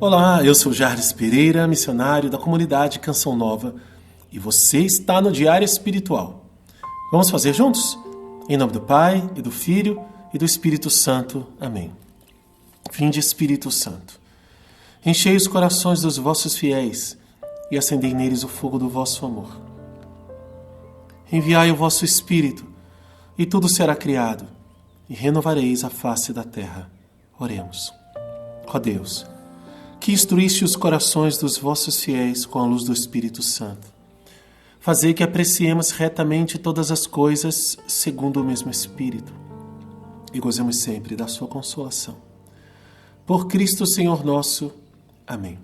Olá, eu sou Jarles Pereira, missionário da comunidade Canção Nova, e você está no Diário Espiritual. Vamos fazer juntos? Em nome do Pai, e do Filho, e do Espírito Santo. Amém. Vinde, Espírito Santo, enchei os corações dos vossos fiéis e acendei neles o fogo do vosso amor. Enviai o vosso Espírito, e tudo será criado, e renovareis a face da terra. Oremos. Ó Deus, que instruíste os corações dos vossos fiéis com a luz do Espírito Santo, fazei que apreciemos retamente todas as coisas segundo o mesmo Espírito e gozemos sempre da sua consolação. Por Cristo Senhor nosso. Amém.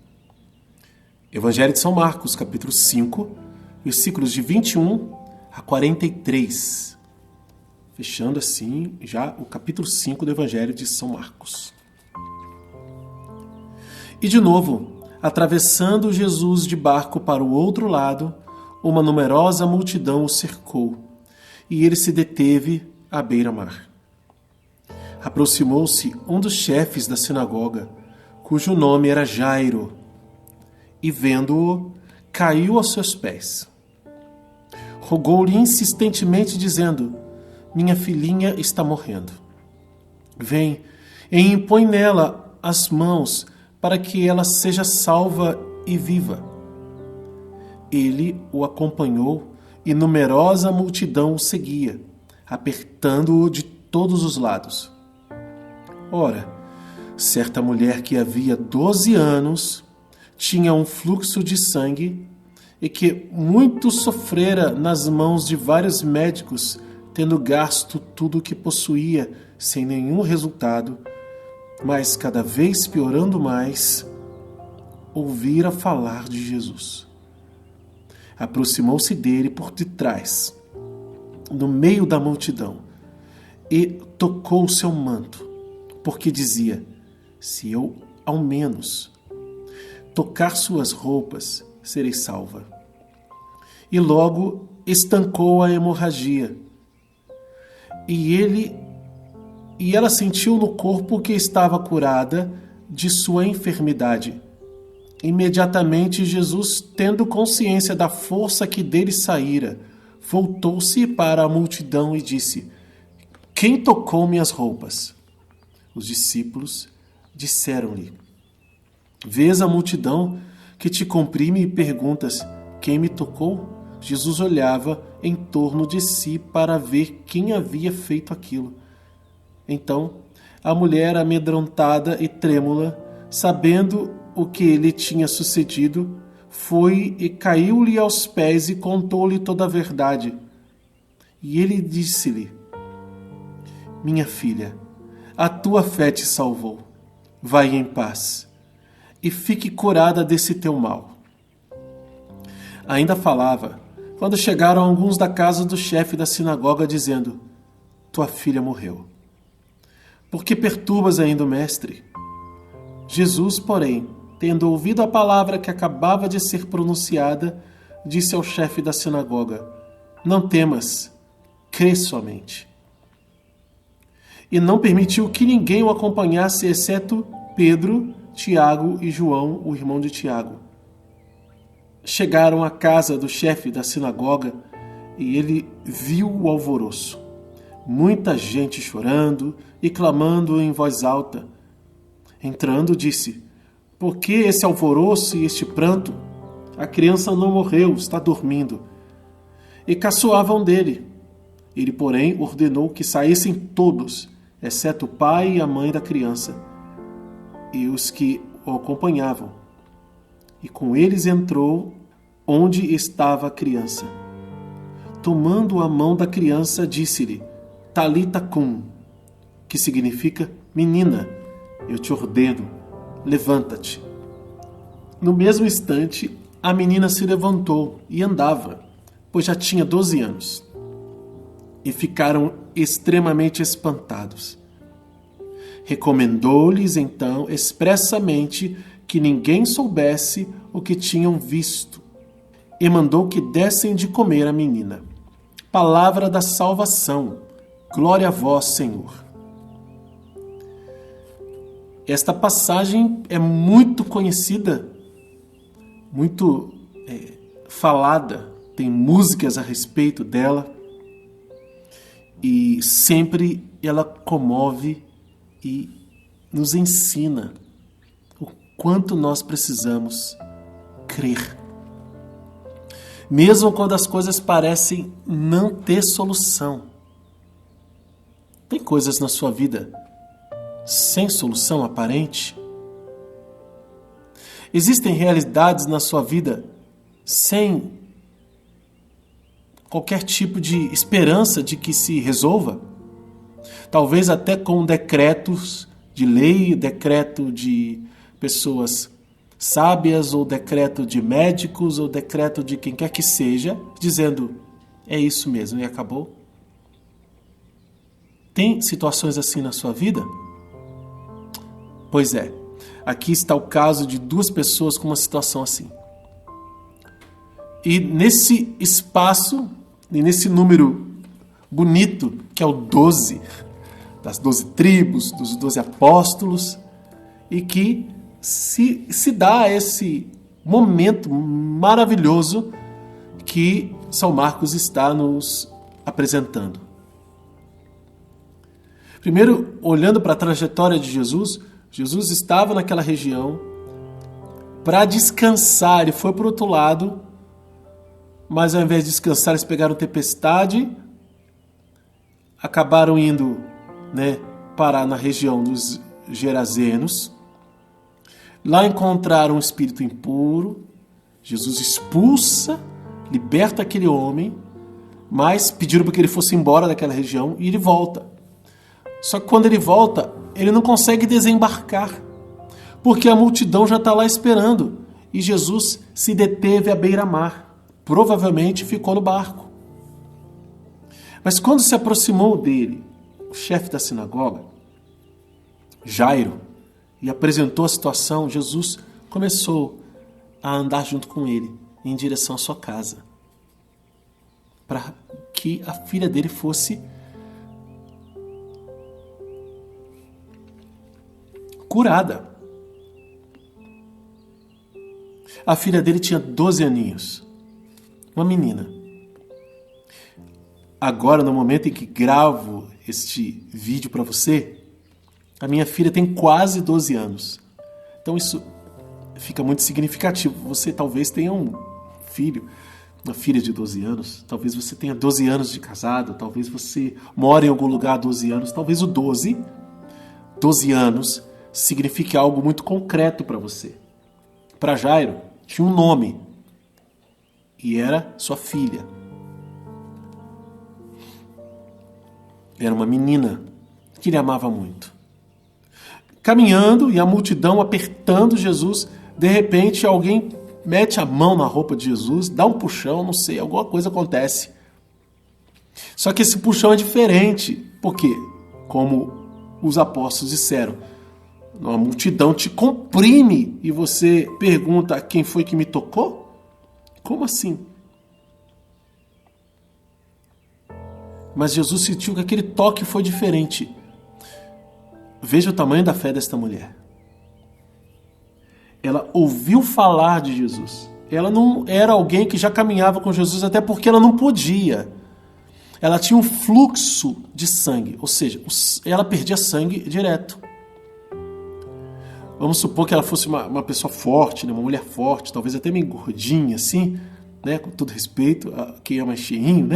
Evangelho de São Marcos, capítulo 5, versículos de 21 a 43. Fechando assim já o capítulo 5 do Evangelho de São Marcos. E de novo, atravessando Jesus de barco para o outro lado, uma numerosa multidão o cercou, e ele se deteve à beira-mar. Aproximou-se um dos chefes da sinagoga, cujo nome era Jairo, e vendo-o, caiu aos seus pés. Rogou-lhe insistentemente, dizendo: minha filhinha está morrendo. Vem e impõe nela as mãos, para que ela seja salva e viva. Ele o acompanhou e numerosa multidão o seguia, apertando-o de todos os lados. Ora, certa mulher que havia 12 anos tinha um fluxo de sangue e que muito sofrera nas mãos de vários médicos, tendo gasto tudo o que possuía sem nenhum resultado, mas cada vez piorando mais, ouvira falar de Jesus. Aproximou-se dele por detrás, no meio da multidão, e tocou o seu manto, porque dizia: se eu, ao menos, tocar suas roupas, serei salva. E logo estancou a hemorragia, e ela sentiu no corpo que estava curada de sua enfermidade. Imediatamente Jesus, tendo consciência da força que dele saíra, voltou-se para a multidão e disse: quem tocou minhas roupas? Os discípulos disseram-lhe: vês a multidão que te comprime e perguntas: quem me tocou? Jesus olhava em torno de si para ver quem havia feito aquilo. Então, a mulher, amedrontada e trêmula, sabendo o que lhe tinha sucedido, foi e caiu-lhe aos pés e contou-lhe toda a verdade. E ele disse-lhe: minha filha, a tua fé te salvou. Vai em paz e fique curada desse teu mal. Ainda falava, quando chegaram alguns da casa do chefe da sinagoga, dizendo: tua filha morreu. Por que perturbas ainda o mestre? Jesus, porém, tendo ouvido a palavra que acabava de ser pronunciada, disse ao chefe da sinagoga: não temas, crê somente. E não permitiu que ninguém o acompanhasse, exceto Pedro, Tiago e João, o irmão de Tiago. Chegaram à casa do chefe da sinagoga e ele viu o alvoroço. Muita gente chorando e clamando em voz alta. Entrando, disse: por que esse alvoroço e este pranto? A criança não morreu, está dormindo. E caçoavam dele. Ele, porém, ordenou que saíssem todos, exceto o pai e a mãe da criança, e os que o acompanhavam. E com eles entrou onde estava a criança. Tomando a mão da criança, disse-lhe: Talita cum, que significa: menina, eu te ordeno, levanta-te. No mesmo instante, a menina se levantou e andava, pois já tinha 12 anos. E ficaram extremamente espantados. Recomendou-lhes então expressamente que ninguém soubesse o que tinham visto, e mandou que dessem de comer à menina. Palavra da salvação. Glória a vós, Senhor. Esta passagem é muito conhecida, muito falada, tem músicas a respeito dela e sempre ela comove e nos ensina o quanto nós precisamos crer. Mesmo quando as coisas parecem não ter solução. Tem coisas na sua vida sem solução aparente? Existem realidades na sua vida sem qualquer tipo de esperança de que se resolva? Talvez até com decretos de lei, decreto de pessoas sábias, ou decreto de médicos, ou decreto de quem quer que seja, dizendo, é isso mesmo, e acabou. Tem situações assim na sua vida? Pois é, aqui está o caso de duas pessoas com uma situação assim. E nesse espaço, e nesse número bonito, que é o 12, das 12 tribos, dos 12 apóstolos, e que se dá esse momento maravilhoso que São Marcos está nos apresentando. Primeiro, olhando para a trajetória de Jesus, Jesus estava naquela região para descansar, ele foi para o outro lado, mas ao invés de descansar, eles pegaram tempestade, acabaram indo, parar na região dos Gerazenos. Lá encontraram um espírito impuro, Jesus expulsa, liberta aquele homem, mas pediram para que ele fosse embora daquela região e ele volta. Só que quando ele volta, ele não consegue desembarcar, porque a multidão já está lá esperando e Jesus se deteve à beira-mar. Provavelmente ficou no barco. Mas quando se aproximou dele, o chefe da sinagoga, Jairo, e apresentou a situação, Jesus começou a andar junto com ele em direção à sua casa, para que a filha dele fosse curada. A filha dele tinha 12 aninhos. Uma menina. Agora, no momento em que gravo este vídeo para você, a minha filha tem quase 12 anos. Então isso fica muito significativo. Você talvez tenha um filho, uma filha de 12 anos. Talvez você tenha 12 anos de casado. Talvez você mora em algum lugar há 12 anos. Talvez o 12 anos signifique algo muito concreto para você. Para Jairo, tinha um nome. E era sua filha. Era uma menina que ele amava muito. Caminhando e a multidão apertando Jesus, de repente alguém mete a mão na roupa de Jesus, dá um puxão, não sei, alguma coisa acontece. Só que esse puxão é diferente, porque, como os apóstolos disseram, a multidão te comprime e você pergunta quem foi que me tocou? Como assim? Mas Jesus sentiu que aquele toque foi diferente. Veja o tamanho da fé desta mulher. Ela ouviu falar de Jesus. Ela não era alguém que já caminhava com Jesus, até porque ela não podia. Ela tinha um fluxo de sangue, ou seja, ela perdia sangue direto. Vamos supor que ela fosse uma pessoa forte, uma mulher forte, talvez até meio gordinha, assim, com todo respeito a quem é mais cheinho,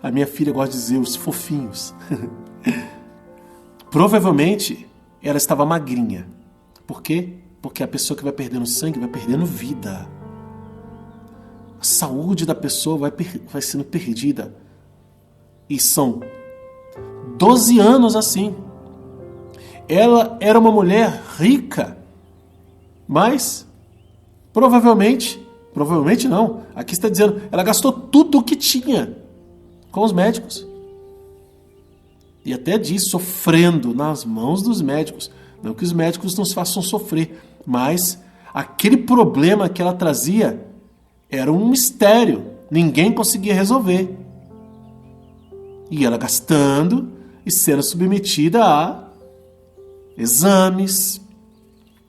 A minha filha gosta de dizer os fofinhos. Provavelmente ela estava magrinha. Por quê? Porque a pessoa que vai perdendo sangue vai perdendo vida. A saúde da pessoa vai sendo perdida. E são 12 anos assim. Ela era uma mulher rica, mas provavelmente não, aqui está dizendo, ela gastou tudo o que tinha com os médicos. E até diz, sofrendo nas mãos dos médicos. Não que os médicos nos façam sofrer, mas aquele problema que ela trazia era um mistério, ninguém conseguia resolver. E ela gastando e sendo submetida a exames,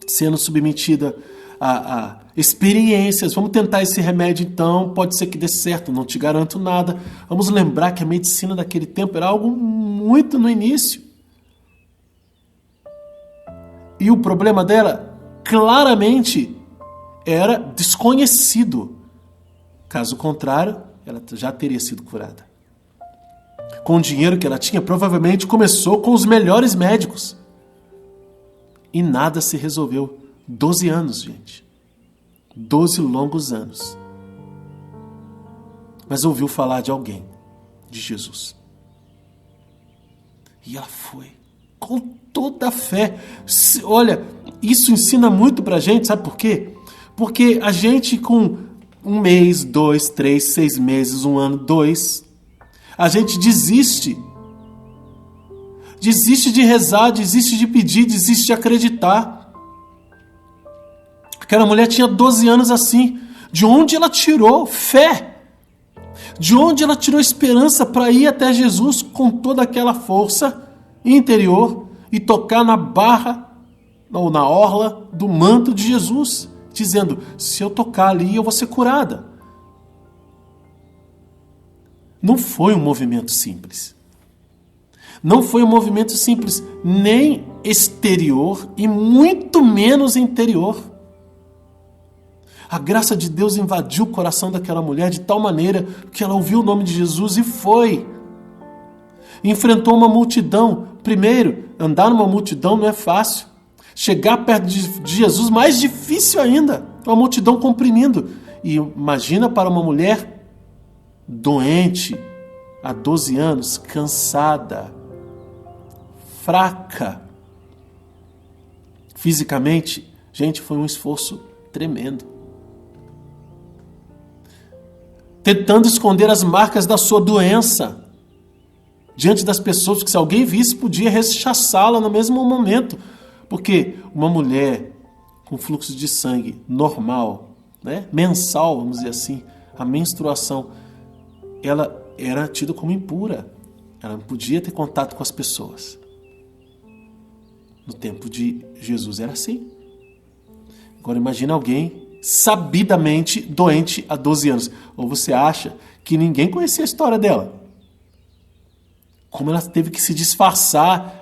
sendo submetida a experiências. Vamos tentar esse remédio então, pode ser que dê certo, não te garanto nada. Vamos lembrar que a medicina daquele tempo era algo muito no início. E o problema dela, claramente, era desconhecido. Caso contrário, ela já teria sido curada. Com o dinheiro que ela tinha, provavelmente começou com os melhores médicos. E nada se resolveu. 12 anos, gente. 12 longos anos. Mas ouviu falar de alguém, de Jesus. E ela foi, com toda a fé. Olha, isso ensina muito pra gente, sabe por quê? Porque a gente com 1 mês, 2, 3, 6 meses, 1 ano, 2, a gente desiste. Desiste de rezar, desiste de pedir, desiste de acreditar. Aquela mulher tinha 12 anos assim. De onde ela tirou fé? De onde ela tirou esperança para ir até Jesus com toda aquela força interior e tocar na barra ou na orla do manto de Jesus, dizendo, se eu tocar ali eu vou ser curada. Não foi um movimento simples. Não foi um movimento simples, nem exterior e muito menos interior. A graça de Deus invadiu o coração daquela mulher de tal maneira que ela ouviu o nome de Jesus e foi. Enfrentou uma multidão. Primeiro, andar numa multidão não é fácil. Chegar perto de Jesus, mais difícil ainda. Uma multidão comprimindo. E imagina para uma mulher doente, há 12 anos, cansada, fraca. Fisicamente, gente, foi um esforço tremendo. Tentando esconder as marcas da sua doença diante das pessoas, que se alguém visse, podia rechaçá-la no mesmo momento. Porque uma mulher com fluxo de sangue normal, né, mensal, vamos dizer assim, a menstruação, ela era tida como impura. Ela não podia ter contato com as pessoas. No tempo de Jesus era assim. Agora imagina alguém sabidamente doente há 12 anos. Ou você acha que ninguém conhecia a história dela? Como ela teve que se disfarçar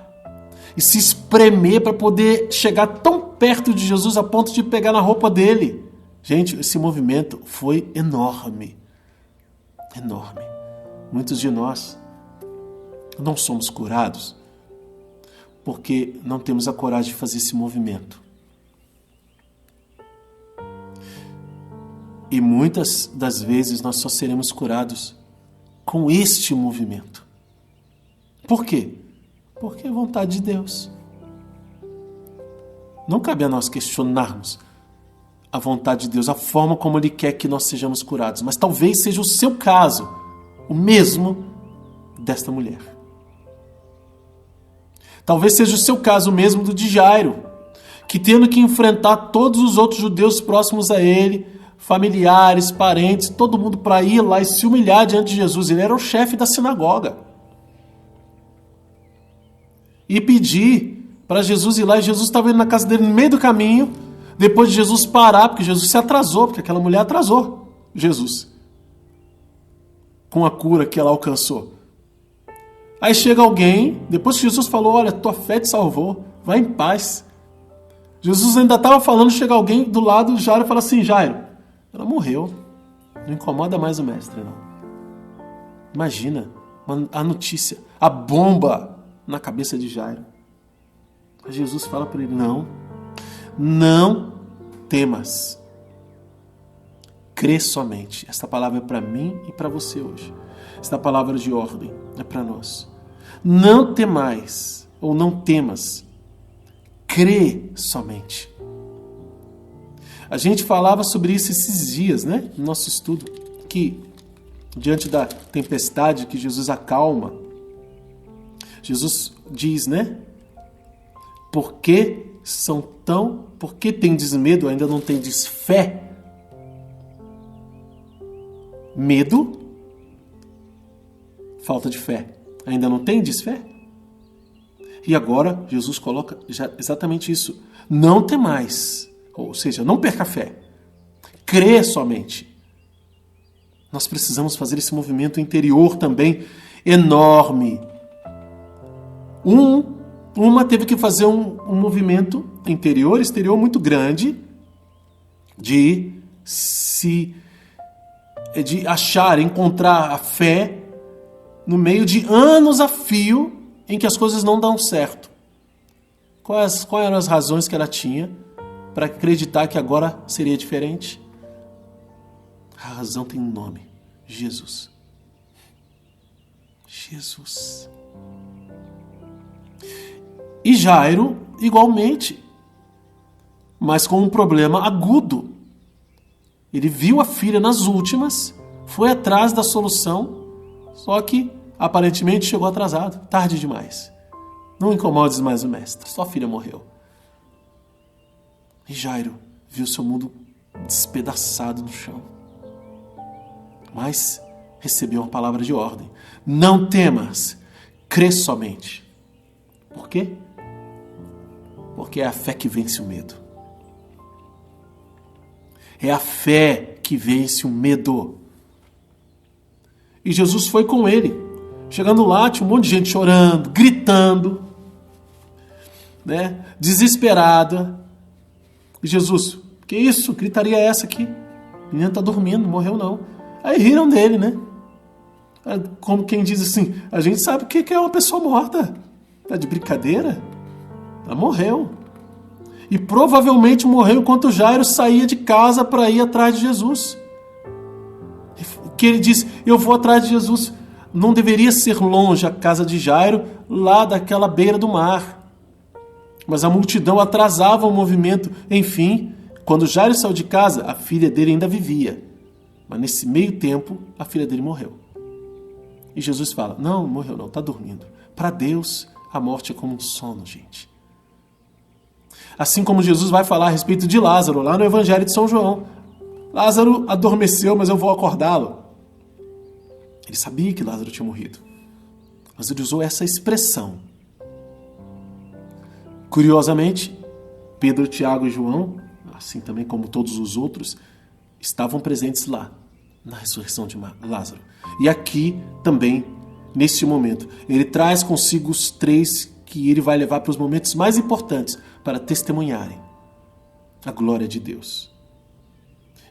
e se espremer para poder chegar tão perto de Jesus a ponto de pegar na roupa dele. Gente, esse movimento foi enorme. Enorme. Muitos de nós não somos curados porque não temos a coragem de fazer esse movimento. E muitas das vezes nós só seremos curados com este movimento. Por quê? Porque é vontade de Deus. Não cabe a nós questionarmos a vontade de Deus, a forma como Ele quer que nós sejamos curados. Mas talvez seja o seu caso, o mesmo desta mulher. Talvez seja o seu caso mesmo do de Jairo, que tendo que enfrentar todos os outros judeus próximos a ele, familiares, parentes, todo mundo para ir lá e se humilhar diante de Jesus. Ele era o chefe da sinagoga. E pedir para Jesus ir lá, e Jesus estava indo na casa dele no meio do caminho, depois de Jesus parar, porque Jesus se atrasou, porque aquela mulher atrasou Jesus com a cura que ela alcançou. Aí chega alguém, depois que Jesus falou, olha, tua fé te salvou, vai em paz. Jesus ainda estava falando, chega alguém do lado de Jairo e fala assim, Jairo, ela morreu, não incomoda mais o mestre, não. Imagina a notícia, a bomba na cabeça de Jairo. Aí Jesus fala para ele, não temas. Crê somente. Esta palavra é para mim e para você hoje. Esta palavra de ordem é para nós. Não temais, ou não temas. Crê somente. A gente falava sobre isso esses dias, né? No nosso estudo, que diante da tempestade que Jesus acalma, Jesus diz, né? Por que tendes medo, ainda não tendes fé? Medo, falta de fé. Ainda não tendes fé? E agora Jesus coloca exatamente isso. Não temais, ou seja, não perca a fé. Crê somente. Nós precisamos fazer esse movimento interior também enorme. Uma teve que fazer um movimento interior, exterior muito grande de achar, encontrar a fé no meio de anos a fio em que as coisas não dão certo. Quais eram as razões que ela tinha para acreditar que agora seria diferente? A razão tem um nome: Jesus. Jesus. E Jairo, igualmente, mas com um problema agudo. Ele viu a filha nas últimas, foi atrás da solução, só que aparentemente chegou atrasado, tarde demais. Não incomodes mais o mestre, sua filha morreu. E Jairo viu seu mundo despedaçado no chão. Mas recebeu uma palavra de ordem: não temas, crê somente. Por quê? Porque é a fé que vence o medo. É a fé que vence o medo. E Jesus foi com ele. Chegando lá, tinha um monte de gente chorando, gritando, né? Desesperada. E Jesus: que isso? Gritaria é essa aqui? A menina está dormindo, não morreu não. Aí riram dele, né? Como quem diz assim: a gente sabe o que é uma pessoa morta. Tá de brincadeira? Ela morreu. E provavelmente morreu enquanto Jairo saía de casa para ir atrás de Jesus. Que ele disse: eu vou atrás de Jesus. Não deveria ser longe a casa de Jairo, lá daquela beira do mar. Mas a multidão atrasava o movimento. Enfim, quando Jairo saiu de casa, a filha dele ainda vivia. Mas nesse meio tempo, a filha dele morreu. E Jesus fala: não, morreu não, está dormindo. Para Deus, a morte é como um sono, gente. Assim como Jesus vai falar a respeito de Lázaro, lá no Evangelho de São João. Lázaro adormeceu, mas eu vou acordá-lo. Ele sabia que Lázaro tinha morrido. Mas ele usou essa expressão. Curiosamente, Pedro, Tiago e João, assim também como todos os outros, estavam presentes lá, na ressurreição de Lázaro. E aqui também, neste momento, ele traz consigo os três que ele vai levar para os momentos mais importantes para testemunharem a glória de Deus.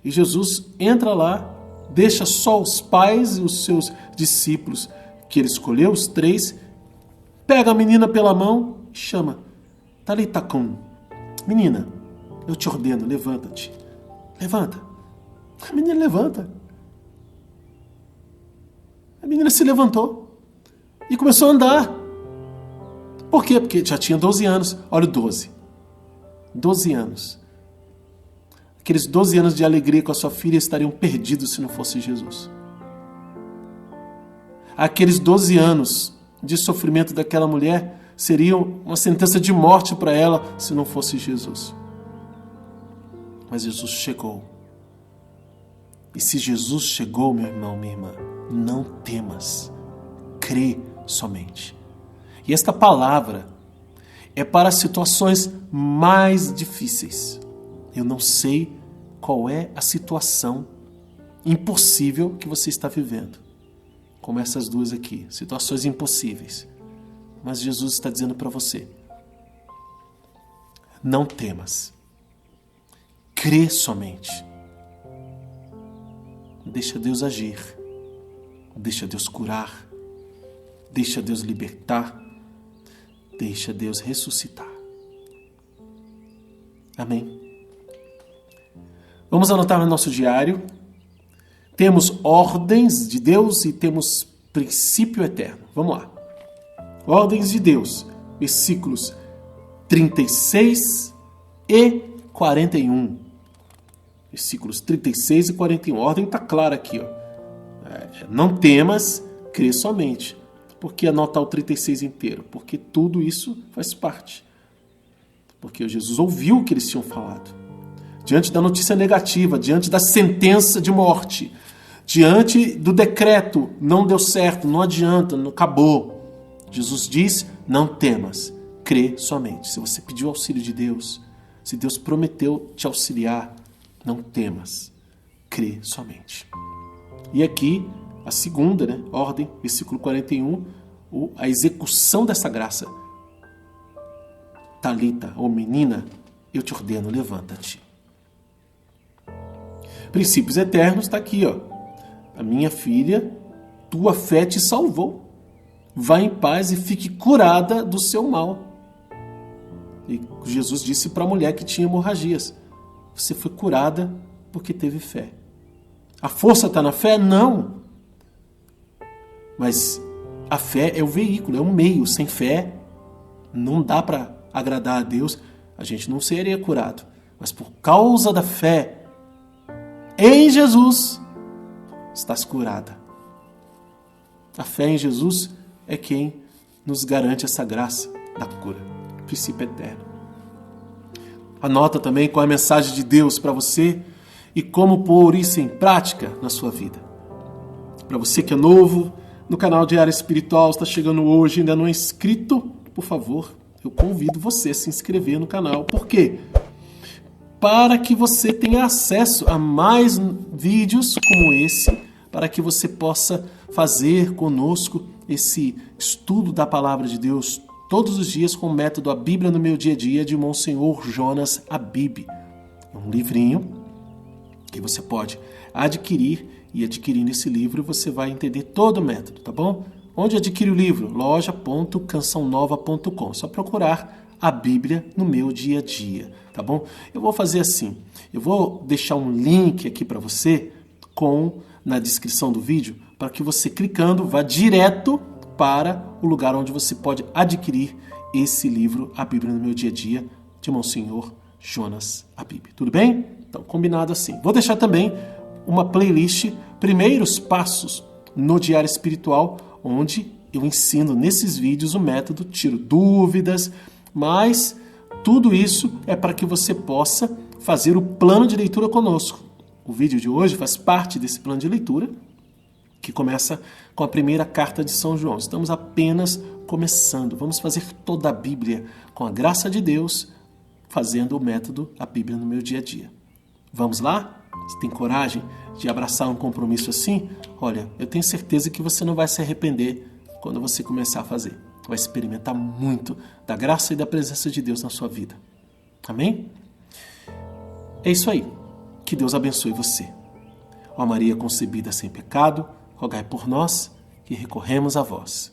E Jesus entra lá, deixa só os pais e os seus discípulos que ele escolheu, os três, pega a menina pela mão e chama: Talita cum, menina, eu te ordeno, levanta-te. Levanta. A menina levanta. A menina se levantou e começou a andar. Por quê? Porque já tinha 12 anos. Olha o 12. 12 anos. Aqueles 12 anos de alegria com a sua filha estariam perdidos se não fosse Jesus. Aqueles 12 anos de sofrimento daquela mulher seriam uma sentença de morte para ela se não fosse Jesus. Mas Jesus chegou. E se Jesus chegou, meu irmão, minha irmã, não temas. Crê somente. E esta palavra é para situações mais difíceis. Eu não sei qual é a situação impossível que você está vivendo. Como essas duas aqui, situações impossíveis. Mas Jesus está dizendo para você: não temas. Crê somente. Deixa Deus agir. Deixa Deus curar. Deixa Deus libertar. Deixa Deus ressuscitar. Amém? Vamos anotar no nosso diário. Temos ordens de Deus e temos princípio eterno. Vamos lá. Ordens de Deus, versículos 36 e 41. Versículos 36 e 41. A ordem está clara aqui. Não temas, crê somente. Por que anotar o 36 inteiro? Porque tudo isso faz parte. Porque Jesus ouviu o que eles tinham falado. Diante da notícia negativa, diante da sentença de morte, diante do decreto, não deu certo, não adianta, não acabou. Jesus diz: não temas, crê somente. Se você pediu auxílio de Deus, se Deus prometeu te auxiliar, não temas, crê somente. E aqui, a segunda ordem, versículo 41, a execução dessa graça. Talita, ou menina, eu te ordeno, levanta-te. Princípios eternos está aqui, ó. A minha filha, tua fé te salvou. Vá em paz e fique curada do seu mal. E Jesus disse para a mulher que tinha hemorragias: você foi curada porque teve fé. A força está na fé? Não. Mas a fé é o veículo, é o meio. Sem fé, não dá para agradar a Deus. A gente não seria curado. Mas por causa da fé em Jesus, estás curada. A fé em Jesus é quem nos garante essa graça da cura. Princípio eterno. Anota também qual é a mensagem de Deus para você e como pôr isso em prática na sua vida. Para você que é novo no canal Diário Espiritual, está chegando hoje, ainda não é inscrito, por favor, eu convido você a se inscrever no canal. Por quê? Para que você tenha acesso a mais vídeos como esse, para que você possa fazer conosco esse estudo da Palavra de Deus todos os dias com o método A Bíblia no Meu Dia a Dia, de Monsenhor Jonas Abib. É um livrinho que você pode adquirir, e adquirindo esse livro você vai entender todo o método, tá bom? Onde adquire o livro? loja.cançãonova.com. Só procurar A Bíblia no Meu Dia a Dia, tá bom? Eu vou fazer assim, eu vou deixar um link aqui para você na descrição do vídeo, para que você clicando vá direto para o lugar onde você pode adquirir esse livro, A Bíblia no Meu Dia a Dia, de Monsenhor Jonas Abib. Tudo bem? Então, combinado assim. Vou deixar também uma playlist, Primeiros Passos no Diário Espiritual, onde eu ensino nesses vídeos o método, tiro dúvidas, mas tudo isso é para que você possa fazer o plano de leitura conosco. O vídeo de hoje faz parte desse plano de leitura, que começa com a primeira carta de São João. Estamos apenas começando. Vamos fazer toda a Bíblia com a graça de Deus, fazendo o método A Bíblia no Meu Dia a Dia. Vamos lá? Você tem coragem de abraçar um compromisso assim? Olha, eu tenho certeza que você não vai se arrepender quando você começar a fazer. Vai experimentar muito da graça e da presença de Deus na sua vida. Amém? É isso aí. Que Deus abençoe você. Ó Maria concebida sem pecado, rogai por nós que recorremos a vós.